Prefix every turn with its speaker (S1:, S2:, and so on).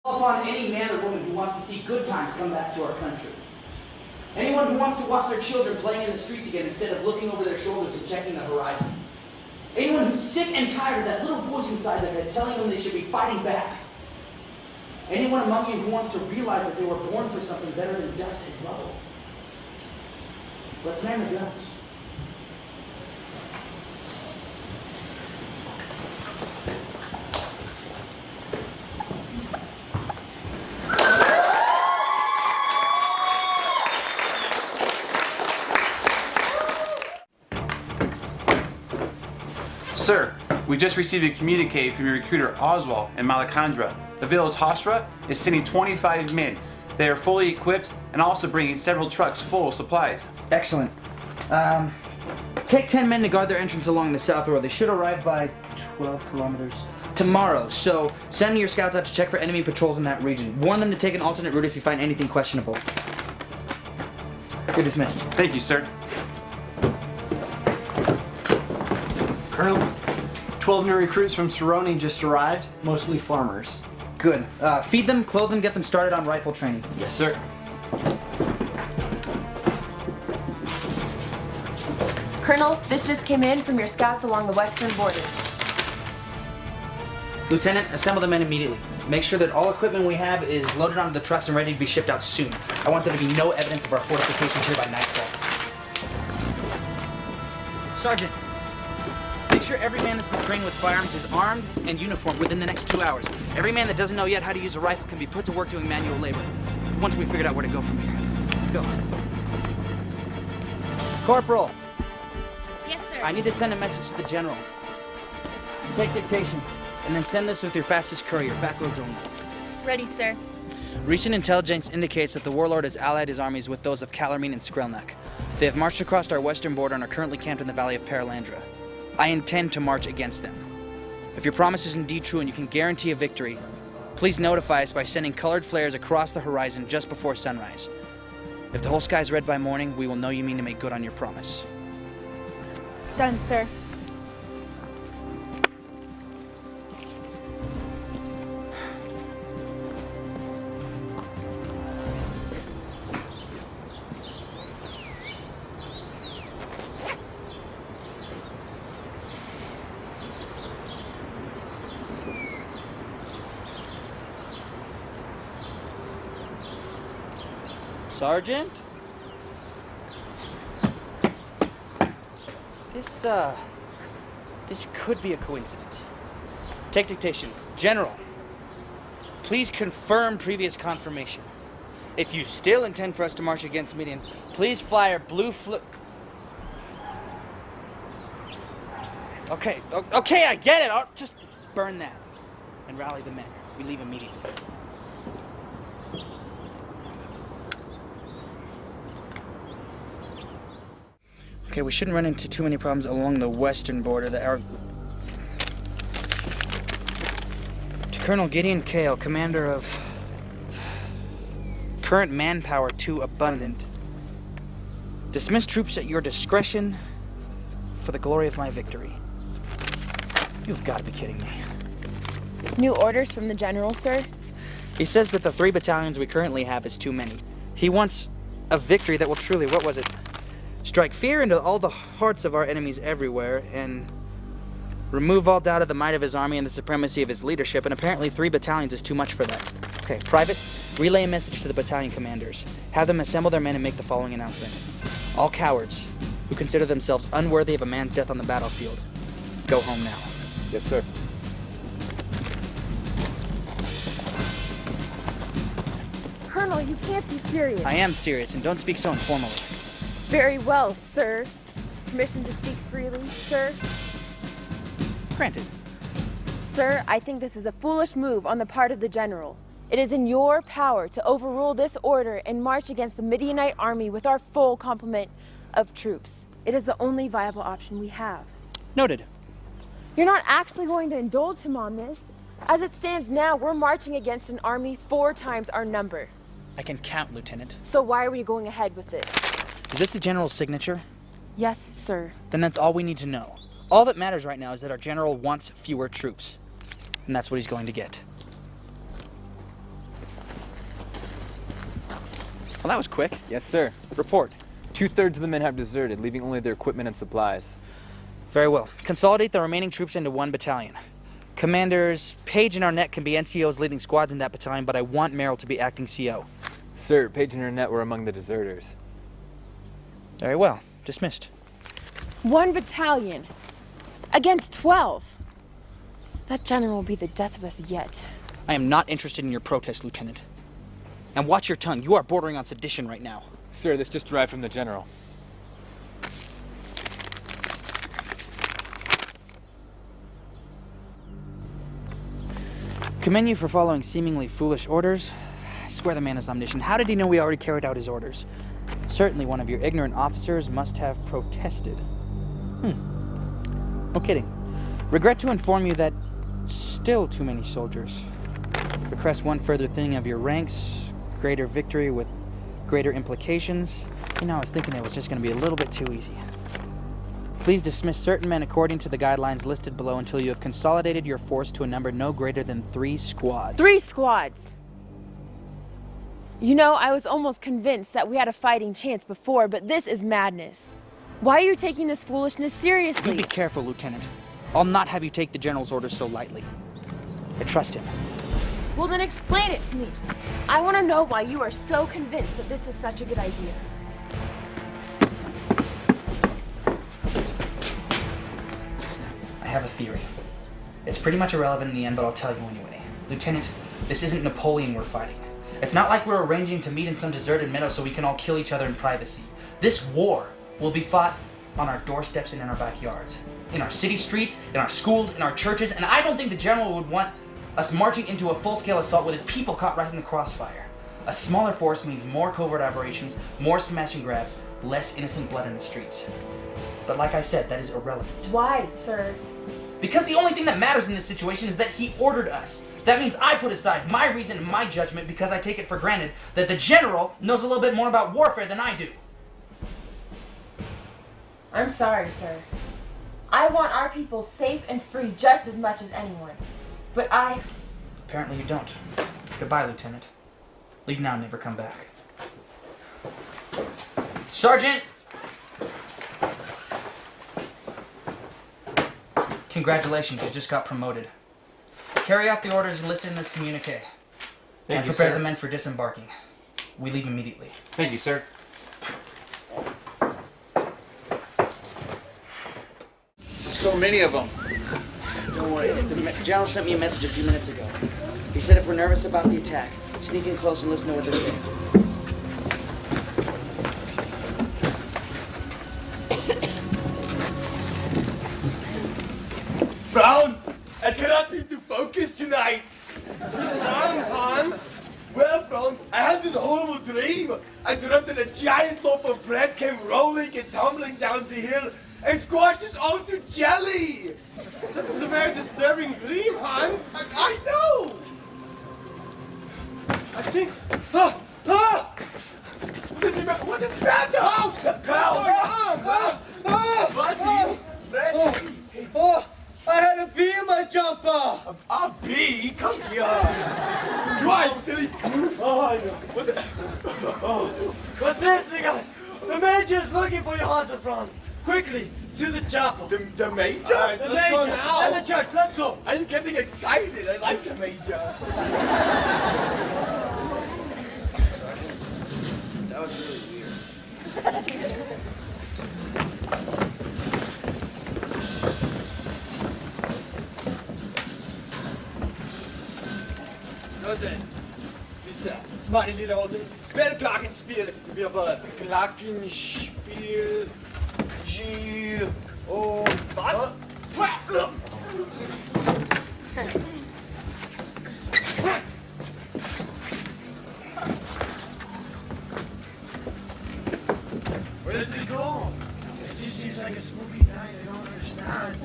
S1: Call upon any man or woman who wants to see good times come back to our country. Anyone who wants to watch their children playing in the streets again instead of looking over their shoulders and checking the horizon. Anyone who's sick and tired of that little voice inside their head telling them they should be fighting back. Anyone among you who wants to realize that they were born for something better than dust and rubble. Let's man the guns.
S2: Sir, we just received a communique from your recruiter Oswald in Malacandra. The village Hostra is sending 25 men. They are fully equipped and also bringing several trucks full of supplies.
S1: Excellent. Take 10 men to guard their entrance along the south road. They should arrive by 12 kilometers tomorrow. So send your scouts out to check for enemy patrols in that region. Warn them to take an alternate route if you find anything questionable. You're dismissed.
S2: Thank you, sir.
S3: Colonel, 12 new recruits from Cerrone just arrived, mostly farmers.
S1: Good. Feed them, clothe them, get them started on rifle training.
S3: Yes, sir.
S4: Colonel, this just came in from your scouts along the western border.
S1: Lieutenant, assemble the men immediately. Make sure that all equipment we have is loaded onto the trucks and ready to be shipped out soon. I want there to be no evidence of our fortifications here by nightfall. Sergeant, make sure every man that's been trained with firearms is armed and uniformed within the next 2 hours. Every man that doesn't know yet how to use a rifle can be put to work doing manual labor. Once we figured out where to go from here. Go. Corporal.
S4: Yes, sir.
S1: I need to send a message to the general. Take dictation, and then send this with your fastest courier, back roads only.
S4: Ready, sir.
S1: Recent intelligence indicates that the warlord has allied his armies with those of Callermine and Skrelnak. They have marched across our western border and are currently camped in the valley of Paralandra. I intend to march against them. If your promise is indeed true and you can guarantee a victory, please notify us by sending colored flares across the horizon just before sunrise. If the whole sky is red by morning, we will know you mean to make good on your promise.
S4: Done, sir.
S1: Sergeant? This could be a coincidence. Take dictation. General, please confirm previous confirmation. If you still intend for us to march against Midian, please fly our blue Okay, I get it. I'll just burn that and rally the men. We leave immediately. Okay, we shouldn't run into too many problems along the western border. To Colonel Gideon Kale, commander of current manpower too abundant. Dismiss troops at your discretion for the glory of my victory. You've got to be kidding me.
S4: New orders from the general, sir?
S1: He says that the 3 battalions we currently have is too many. He wants a victory that will truly, what was it? Strike fear into all the hearts of our enemies everywhere, and remove all doubt of the might of his army and the supremacy of his leadership, and apparently 3 battalions is too much for that. Okay, Private, relay a message to the battalion commanders. Have them assemble their men and make the following announcement. All cowards who consider themselves unworthy of a man's death on the battlefield, go home now.
S5: Yes, sir.
S4: Colonel, you can't be serious.
S1: I am serious, and don't speak so informally.
S4: Very well, sir. Permission to speak freely, sir?
S1: Granted.
S4: Sir, I think this is a foolish move on the part of the general. It is in your power to overrule this order and march against the Midianite army with our full complement of troops. It is the only viable option we have.
S1: Noted.
S4: You're not actually going to indulge him on this. As it stands now, we're marching against an army 4 times our number.
S1: I can count, Lieutenant.
S4: So why are we going ahead with this?
S1: Is this the general's signature?
S4: Yes, sir.
S1: Then that's all we need to know. All that matters right now is that our general wants fewer troops. And that's what he's going to get. Well, that was quick.
S5: Yes, sir.
S1: Report.
S5: 2/3 of the men have deserted, leaving only their equipment and supplies.
S1: Very well. Consolidate the remaining troops into one battalion. Commanders Page and Arnett can be NCOs leading squads in that battalion, but I want Merrill to be acting CO.
S5: Sir, Page and Arnett were among the deserters.
S1: Very well. Dismissed.
S4: 1 battalion against 12. That general will be the death of us yet.
S1: I am not interested in your protest, Lieutenant. And watch your tongue. You are bordering on sedition right now.
S5: Sir, this just arrived from the general.
S1: Commend you for following seemingly foolish orders. I swear the man is omniscient. How did he know we already carried out his orders? Certainly one of your ignorant officers must have protested. No kidding. Regret to inform you that still too many soldiers. Request one further thinning of your ranks, greater victory with greater implications. You know, I was thinking it was just going to be a little bit too easy. Please dismiss certain men according to the guidelines listed below until you have consolidated your force to a number no greater than 3 squads.
S4: 3 squads! You know, I was almost convinced that we had a fighting chance before, but this is madness. Why are you taking this foolishness seriously?
S1: You be careful, Lieutenant. I'll not have you take the General's orders so lightly. I trust him.
S4: Well, then explain it to me. I want to know why you are so convinced that this is such a good idea.
S1: I have a theory. It's pretty much irrelevant in the end, but I'll tell you anyway. Lieutenant, this isn't Napoleon we're fighting. It's not like we're arranging to meet in some deserted meadow so we can all kill each other in privacy. This war will be fought on our doorsteps and in our backyards. In our city streets, in our schools, in our churches, and I don't think the General would want us marching into a full-scale assault with his people caught right in the crossfire. A smaller force means more covert operations, more smash and grabs, less innocent blood in the streets. But like I said, that is irrelevant.
S4: Why, sir?
S1: Because the only thing that matters in this situation is that he ordered us. That means I put aside my reason and my judgment because I take it for granted that the General knows a little bit more about warfare than I do.
S4: I'm sorry, sir. I want our people safe and free just as much as anyone. But
S1: Apparently you don't. Goodbye, Lieutenant. Leave now and never come back. Sergeant! Congratulations, you just got promoted. Carry out the orders listed in this communique.
S2: Thank
S1: And
S2: you,
S1: prepare
S2: sir.
S1: the men for disembarking. We leave immediately.
S2: Thank you, sir.
S1: So many of them. Don't worry. The General sent me a message a few minutes ago. He said if we're nervous about the attack, sneak in close and listen to what they're saying.
S6: Franz, I cannot seem to focus tonight. What's wrong, Hans? Well, Franz, I had this horrible dream. I dreamt that a giant loaf of bread came rolling and tumbling down the hill and squashed us all to jelly. That is a very disturbing dream, Hans. I know. I think. What is that? The house! The I had a bee in my jumper! A bee? Come here! You are silly goose! Oh, I know. What the... Oh. But seriously, guys, the Major is looking for you, Hunter Franz. Quickly, to the chapel. The Major? The Major! And the church, let's go! I'm getting excited. I like the Major.
S1: That was really weird.
S6: So denn, Mr. Das meine Lieder aus dem Spellglockenspiel. Jetzt wir aber Glockenspiel. G. Oh. Was? Where did he go? It just seems like a spooky night. I don't understand.